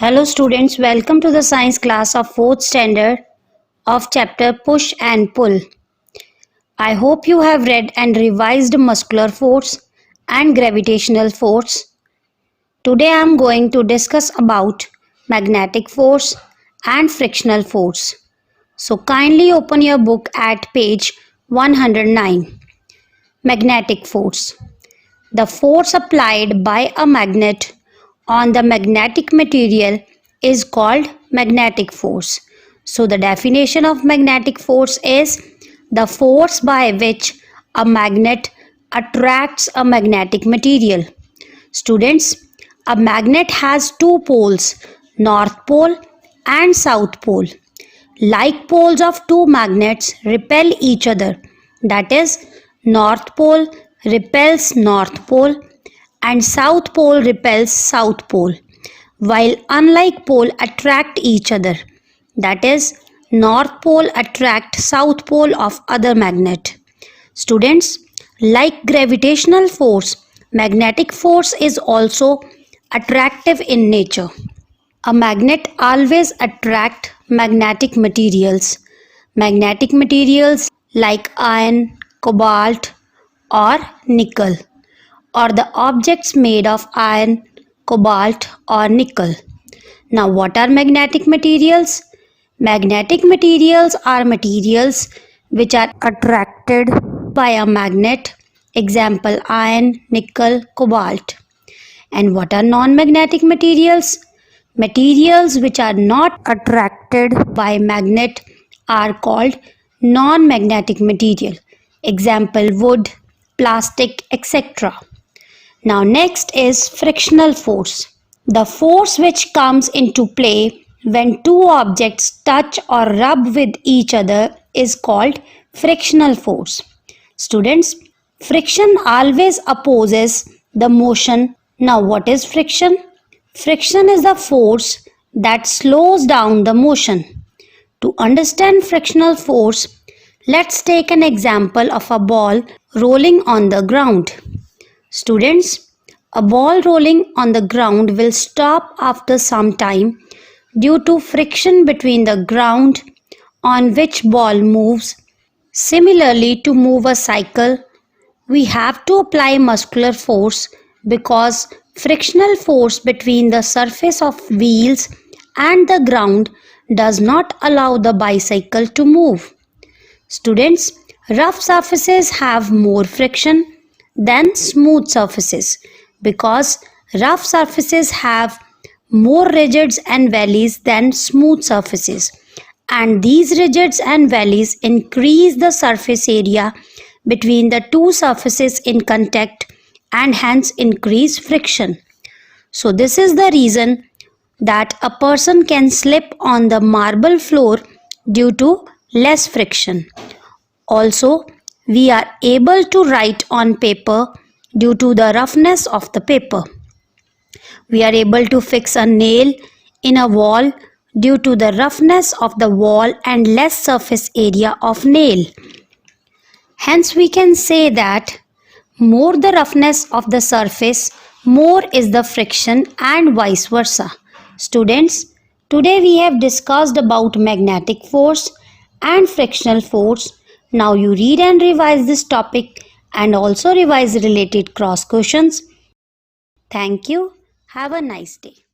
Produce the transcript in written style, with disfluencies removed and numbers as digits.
Hello students, welcome to the science class of 4th standard of chapter Push and Pull. I hope you have read and revised muscular force and gravitational force. Today I am going to discuss about magnetic force and frictional force. So kindly open your book at page 109. Magnetic force. The force applied by a magnet on the magnetic material is called magnetic force. So the definition of magnetic force is the force by which a magnet attracts a magnetic material. Students, a magnet has two poles, north pole and south pole. Like poles of two magnets repel each other. That is, north pole repels north pole and south pole repels south pole, while unlike pole attract each other. That is, north pole attract south pole of other magnet. Students, like gravitational force, magnetic force is also attractive in nature. A magnet always attract magnetic materials. Magnetic materials like iron, cobalt or nickel, or the objects made of iron, cobalt or nickel. Now what are magnetic materials? Magnetic materials are materials which are attracted by a magnet, example iron, nickel, cobalt. And what are non-magnetic materials? Materials which are not attracted by magnet are called non-magnetic material, example wood, plastic, etc. Now next is frictional force. The force which comes into play when two objects touch or rub with each other is called frictional force. Students, friction always opposes the motion. Now what is friction? Friction is the force that slows down the motion. To understand frictional force, let's take an example of a ball rolling on the ground. Students, a ball rolling on the ground will stop after some time due to friction between the ground on which ball moves. Similarly, to move a cycle, we have to apply muscular force because frictional force between the surface of wheels and the ground does not allow the bicycle to move. Students, rough surfaces have more friction than smooth surfaces because rough surfaces have more ridges and valleys than smooth surfaces, and these ridges and valleys increase the surface area between the two surfaces in contact and hence increase friction. So this is the reason that a person can slip on the marble floor due to less friction. Also, we are able to write on paper due to the roughness of the paper. We are able to fix a nail in a wall due to the roughness of the wall and less surface area of nail. Hence, we can say that more the roughness of the surface, more is the friction and vice versa. Students, today we have discussed about magnetic force and frictional force. Now you read and revise this topic and also revise related cross questions. Thank you. Have a nice day.